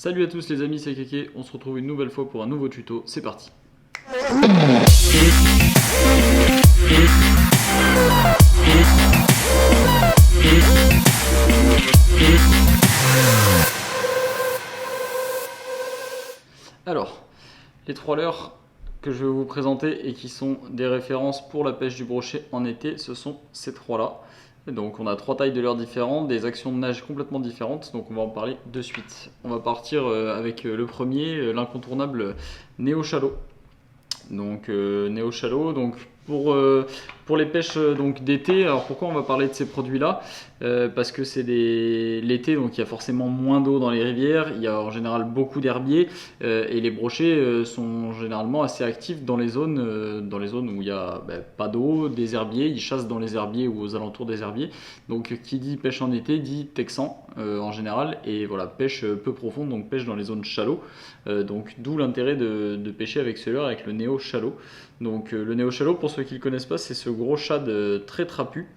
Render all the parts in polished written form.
Salut à tous les amis, c'est Keke, on se retrouve une nouvelle fois pour un nouveau tuto, c'est parti. Alors, les trois leurres que je vais vous présenter et qui sont des références pour la pêche du brochet en été, ce sont ces trois-là. Donc on a trois tailles de leurres différentes, des actions de nage complètement différentes, donc on va en parler de suite. On va partir avec le premier, l'incontournable Neo Shallow. Donc Neo Shallow, donc pour les pêches donc d'été. Alors pourquoi on va parler de ces produits-là? Parce que c'est l'été, donc il y a forcément moins d'eau dans les rivières, il y a en général beaucoup d'herbiers et les brochets sont généralement assez actifs dans les zones où il n'y a pas d'eau, des herbiers, ils chassent dans les herbiers ou aux alentours des herbiers. Donc qui dit pêche en été dit texan en général, et voilà, pêche peu profonde, donc pêche dans les zones shallow. Donc d'où l'intérêt de pêcher avec ce leurre, avec le Neo Shallow. Donc le Neo Shallow, pour ceux qui ne le connaissent pas, c'est ce gros shad très trapu.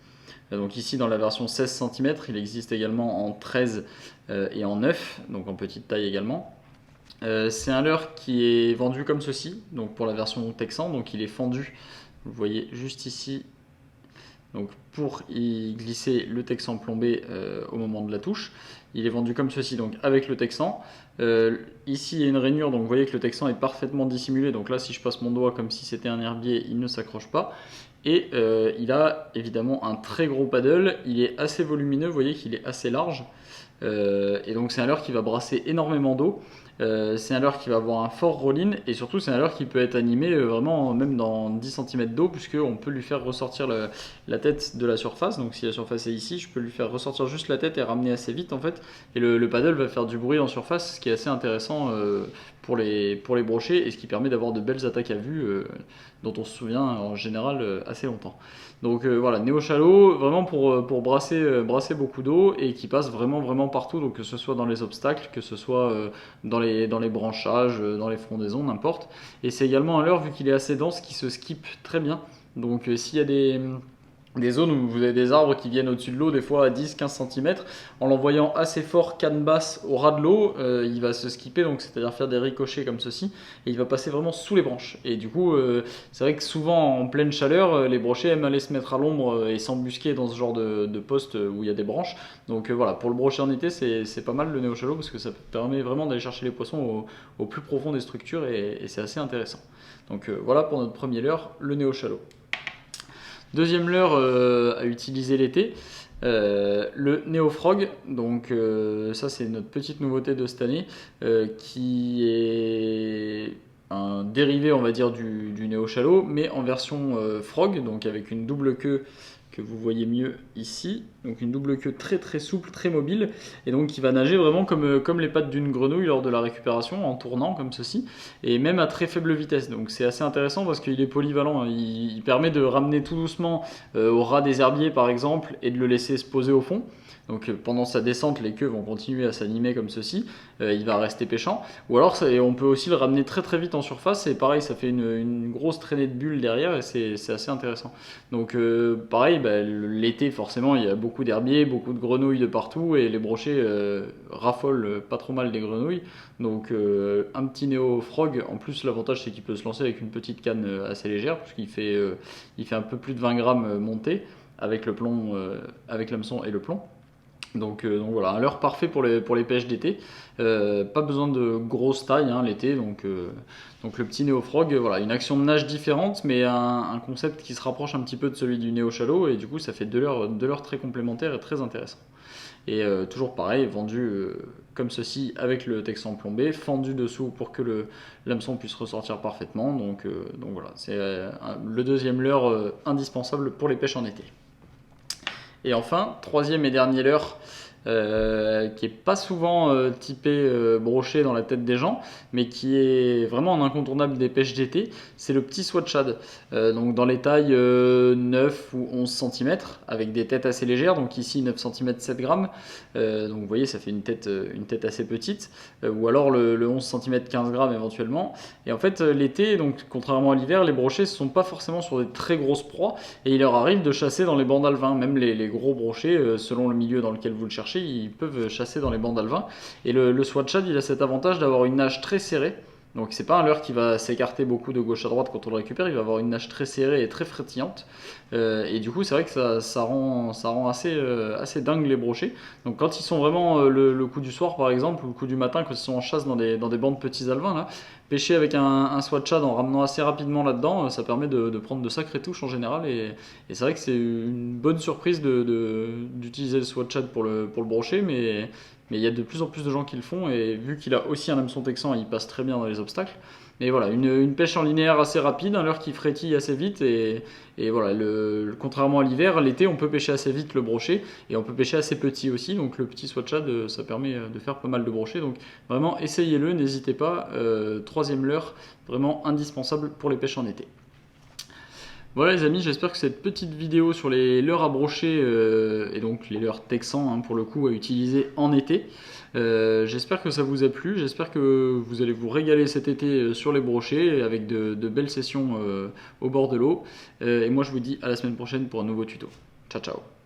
Donc ici dans la version 16 cm, il existe également en 13 et en 9, donc en petite taille également. C'est un leurre qui est vendu comme ceci, donc pour la version texan, donc il est fendu, vous voyez juste ici, donc pour y glisser le texan plombé au moment de la touche. Il est vendu comme ceci, donc avec le texan. Ici il y a une rainure, donc vous voyez que le texan est parfaitement dissimulé, donc là si je passe mon doigt comme si c'était un herbier, il ne s'accroche pas. Et il a évidemment un très gros paddle, il est assez volumineux, vous voyez qu'il est assez large. Et donc c'est un leurre qui va brasser énormément d'eau. C'est un leurre qui va avoir un fort roll-in, et surtout c'est un leurre qui peut être animé vraiment même dans 10 cm d'eau, puisqu'on peut lui faire ressortir la tête de la surface. Donc si la surface est ici, je peux lui faire ressortir juste la tête et ramener assez vite en fait, et le paddle va faire du bruit en surface, ce qui est assez intéressant pour les brochets, et ce qui permet d'avoir de belles attaques à vue dont on se souvient en général assez longtemps. Donc voilà, Neo Shallow, vraiment pour brasser beaucoup d'eau, et qui passe vraiment partout, donc que ce soit dans les obstacles, que ce soit dans les branchages, dans les frondaisons, n'importe. Et c'est également un leurre, vu qu'il est assez dense, qui se skip très bien. Donc s'il y a des zones où vous avez des arbres qui viennent au-dessus de l'eau, des fois à 10-15 cm, en l'envoyant assez fort canne basse au ras de l'eau, il va se skipper, donc c'est-à-dire faire des ricochets comme ceci, et il va passer vraiment sous les branches. Et du coup, c'est vrai que souvent en pleine chaleur, les brochets aiment aller se mettre à l'ombre et s'embusquer dans ce genre de poste où il y a des branches. Donc voilà, pour le brochet en été, c'est pas mal le Neo Shallow, parce que ça permet vraiment d'aller chercher les poissons au plus profond des structures, et c'est assez intéressant. Donc voilà pour notre premier leurre, le Neo Shallow. Deuxième leurre à utiliser l'été, le Neo Frog. Donc ça c'est notre petite nouveauté de cette année, qui est un dérivé on va dire du Neo Shallow, mais en version Frog, donc avec une double queue que vous voyez mieux ici, donc une double queue très souple, très mobile, et donc qui va nager vraiment comme les pattes d'une grenouille lors de la récupération, en tournant comme ceci, et même à très faible vitesse. Donc c'est assez intéressant parce qu'il est polyvalent, il permet de ramener tout doucement au ras des herbiers par exemple, et de le laisser se poser au fond. Donc pendant sa descente, les queues vont continuer à s'animer comme ceci, il va rester pêchant. Ou alors on peut aussi le ramener très vite en surface, et pareil, ça fait une grosse traînée de bulles derrière, et c'est assez intéressant. Donc pareil, l'été forcément il y a beaucoup d'herbiers, beaucoup de grenouilles de partout, et les brochets raffolent pas trop mal des grenouilles. Donc un petit Neo Frog, en plus l'avantage c'est qu'il peut se lancer avec une petite canne assez légère, puisqu'il fait, un peu plus de 20 grammes monté, avec le plomb, avec l'hameçon et le plomb. Donc voilà, un leurre parfait pour les pêches d'été. Pas besoin de grosse taille l'été, donc le petit Neo Frog, voilà, une action de nage différente, mais un concept qui se rapproche un petit peu de celui du Neo Shallow, et du coup ça fait deux leurres très complémentaires et très intéressants. Et toujours pareil, vendu comme ceci avec le texan plombé, fendu dessous pour que l'hameçon puisse ressortir parfaitement. Donc voilà, c'est le deuxième leurre indispensable pour les pêches en été. Et enfin, troisième et dernier leurre, qui n'est pas souvent typé brochet dans la tête des gens, mais qui est vraiment un incontournable des pêches d'été, c'est le petit Swat Shad. Donc dans les tailles 9 ou 11 cm, avec des têtes assez légères, donc ici 9 cm 7 grammes, donc vous voyez ça fait une tête assez petite, ou alors le 11 cm 15 grammes éventuellement. Et en fait l'été, donc contrairement à l'hiver, les brochets ne sont pas forcément sur des très grosses proies, et il leur arrive de chasser dans les bandes alevins, même les gros brochets, selon le milieu dans lequel vous le cherchez. chercher, ils peuvent chasser dans les bancs d'alevin. Et le swatchad, il a cet avantage d'avoir une nage très serrée. Donc c'est pas un leurre qui va s'écarter beaucoup de gauche à droite quand on le récupère, il va avoir une nage très serrée et très frétillante. Et du coup c'est vrai que ça rend assez dingue les brochets. Donc quand ils sont vraiment le coup du soir par exemple, ou le coup du matin, quand ils sont en chasse dans des bancs de petits alevins, là, pêcher avec un swatchad en ramenant assez rapidement là-dedans, ça permet de prendre de sacrées touches en général. Et c'est vrai que c'est une bonne surprise d'utiliser le swatchad pour le brochet, mais il y a de plus en plus de gens qui le font, et vu qu'il a aussi un hameçon texan, il passe très bien dans les obstacles. Mais voilà, une pêche en linéaire assez rapide, un leurre qui frétille assez vite, et voilà, contrairement à l'hiver, l'été on peut pêcher assez vite le brochet, et on peut pêcher assez petit aussi, donc le petit swatchad, ça permet de faire pas mal de brochets, donc vraiment essayez-le, n'hésitez pas, troisième leurre, vraiment indispensable pour les pêches en été. Voilà les amis, j'espère que cette petite vidéo sur les leurres à brocher, et donc les leurres texans hein, pour le coup à utiliser en été, j'espère que ça vous a plu, j'espère que vous allez vous régaler cet été sur les brochets avec de belles sessions au bord de l'eau. Et moi je vous dis à la semaine prochaine pour un nouveau tuto. Ciao ciao.